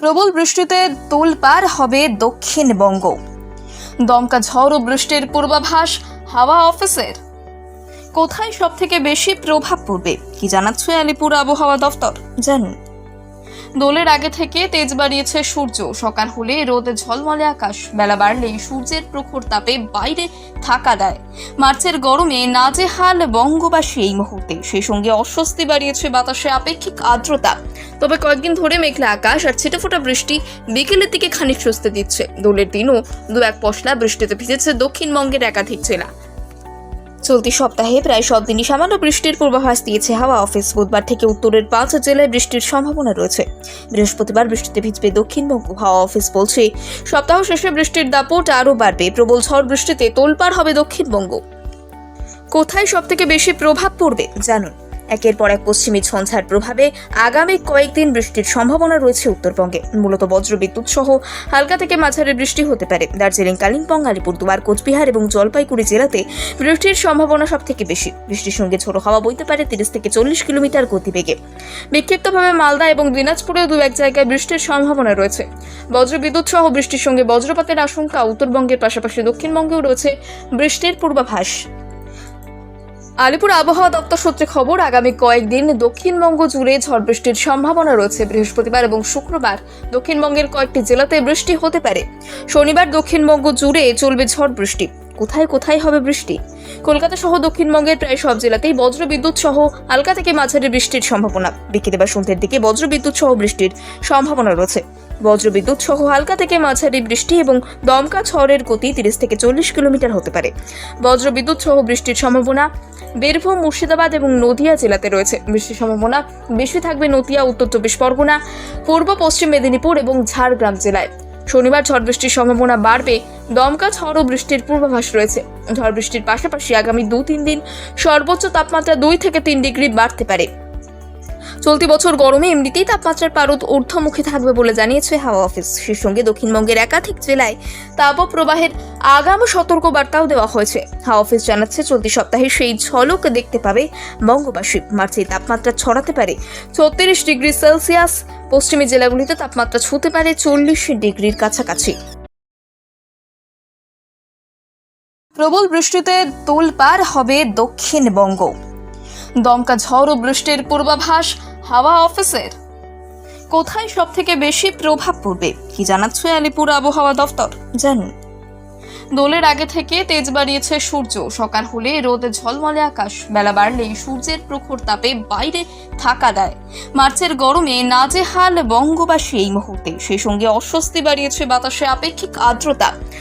প্রবল বৃষ্টিতে তোলপাড় হবে দক্ষিণবঙ্গ। দমকা ঝড় ও বৃষ্টির পূর্বাভাস হাওয়া অফিসের। কোথায় সব থেকে বেশি প্রভাব পড়বে কি জানাচ্ছে আলিপুর আবহাওয়া দফতর, জানুন। দোলের আগে থেকে তেজ বাড়িয়েছে সূর্য। সকাল হলে রোদে ঝলমলে আকাশ, বেলা বাড়লেই সূর্যের প্রখর তাপে বাইরে থাকা দেয়। মার্চের গরমে নাজেহাল বঙ্গবাসী এই মুহূর্তে। সেই সঙ্গে অস্বস্তি বাড়িয়েছে বাতাসে আপেক্ষিক আর্দ্রতা। তবে কয়েকদিন ধরে মেঘলা আকাশ আর ছিটেফোঁটা বৃষ্টি বিকেলের দিকে খানিক স্বস্তি দিচ্ছে। দোলের দিনও দু এক পশলা বৃষ্টিতে ভিজেছে দক্ষিণবঙ্গের একাধিক জেলা। চলতি সপ্তাহে প্রায় সব দিনই সামান্য বৃষ্টির পূর্বাভাস দিয়েছে হাওয়া অফিস। বুধবার থেকে উত্তরের 5 জেলায় বৃষ্টির সম্ভাবনা রয়েছে। বৃহস্পতিবার বৃষ্টিতে ভিজবে দক্ষিণবঙ্গ। হাওয়া অফিস বলছে, সপ্তাহ শেষে বৃষ্টির দাপট আরও বাড়বে। প্রবল ঝড় বৃষ্টিতে তোলপাড় হবে দক্ষিণবঙ্গ। কোথায় সব থেকে বেশি প্রভাব পড়বে জানুন। একের পর এক পশ্চিমী ঝঞ্ঝার প্রভাবে আগামী কয়েকদিন বৃষ্টির সম্ভাবনা রয়েছে উত্তরবঙ্গে। মূলত বজ্রবিদ্যুৎ সহ হালকা থেকে মাঝারি বৃষ্টি হতে পারে। দার্জিলিং, কালিম্পং, আলিপুরদুয়ার, কোচবিহার এবং জলপাইগুড়ি জেলাতে বৃষ্টির সম্ভাবনা সব থেকে বেশি। বৃষ্টির সঙ্গে ঝোড়ো হাওয়া বইতে পারে 30 থেকে 40 কিলোমিটার গতিবেগে। বিক্ষিপ্তভাবে মালদা এবং দিনাজপুরেও দু এক জায়গায় বৃষ্টির সম্ভাবনা রয়েছে। বজ্রবিদ্যুৎ সহ বৃষ্টির সঙ্গে বজ্রপাতের আশঙ্কা উত্তরবঙ্গের পাশাপাশি দক্ষিণবঙ্গেও রয়েছে বৃষ্টির পূর্বাভাস। আলিপুর আবহাওয়া দপ্তর সূত্রে খবর, আগামী কয়েকদিন দক্ষিণবঙ্গ জুড়ে ঝড় বৃষ্টির সম্ভাবনা রয়েছে। বৃহস্পতিবার এবং শুক্রবার দক্ষিণবঙ্গের কয়েকটি জেলাতে বৃষ্টি হতে পারে। শনিবার দক্ষিণবঙ্গ জুড়ে চলবে ঝড় বৃষ্টি। কোথায় কোথায় হবে বৃষ্টি? কলকাতা সহ দক্ষিণবঙ্গের প্রায় সব জেলাতেই বজ্রবিদ্যুৎ সহ হালকা থেকে মাঝারি বৃষ্টির সম্ভাবনা। বিকেলে বা সন্ধ্যের দিকে বজ্রবিদ্যুৎ সহ বৃষ্টির সম্ভাবনা রয়েছে। বজ্রবিদ্যুৎ সহ হালকা থেকে মাঝারি বৃষ্টি এবং দমকা ঝড়ের গতি 30 থেকে 40 কিলোমিটার হতে পারে। বজ্রবিদ্যুৎ সহ বৃষ্টির সম্ভাবনা বীরভূম, মুর্শিদাবাদ এবং নদিয়া জেলাতে রয়েছে। বৃষ্টির সম্ভাবনা বেশি থাকবে নদিয়া, উত্তর 24 পরগনা, পূর্ব পশ্চিম মেদিনীপুর এবং ঝাড়গ্রাম জেলায়। শনিবার ঝড় বৃষ্টির সম্ভাবনা বাড়বে। দমকা ঝড় ও বৃষ্টির পূর্বাভাস রয়েছে। ঝড় বৃষ্টির পাশাপাশি আগামী 2-3 দিন সর্বোচ্চ তাপমাত্রা 2 থেকে 3 ডিগ্রি বাড়তে পারে। চলতি বছর গরমে এমনিতেই তাপমাত্রার পারদ ঊর্ধ্বমুখী থাকবে বলে জানিয়েছে হাওয়া অফিস। সেই সঙ্গে দক্ষিণবঙ্গের একাধিক জেলায় তাপপ্রবাহের আগাম সতর্কবার্তাও দেওয়া হয়েছে। হাওয়া অফিস জানাচ্ছে, চলতি সপ্তাহে সেই ঝলক দেখতে পাবে বঙ্গবাসী। মার্চে তাপমাত্রা ছড়াতে পারে 36 ডিগ্রি সেলসিয়াস। পশ্চিমী জেলাগুলিতে তাপমাত্রা ছুঁতে পারে 40 ডিগ্রির কাছাকাছি। প্রবল বৃষ্টিতে তোলপাড় হবে দক্ষিণবঙ্গ। দমকা ঝড় ও বৃষ্টির পূর্বাভাস হাওয়া অফিসের। কোথায় সব থেকে বেশি প্রভাব পড়বে কি জানাচ্ছে আলিপুর আবহাওয়া দফতর, জানুন। দোলের আগে থেকে তেজ বাড়িয়েছে সূর্য। সকাল হলে রোদে ঝলমলে আকাশ, বেলা বাড়লেই সূর্যের প্রখর তাপে বাইরে থাকা দেয়। মার্চের গরমে নাজেহাল বঙ্গবাসী এই মুহূর্তে। সেই সঙ্গে অস্বস্তি বাড়িয়েছে বাতাসে আপেক্ষিক আর্দ্রতা।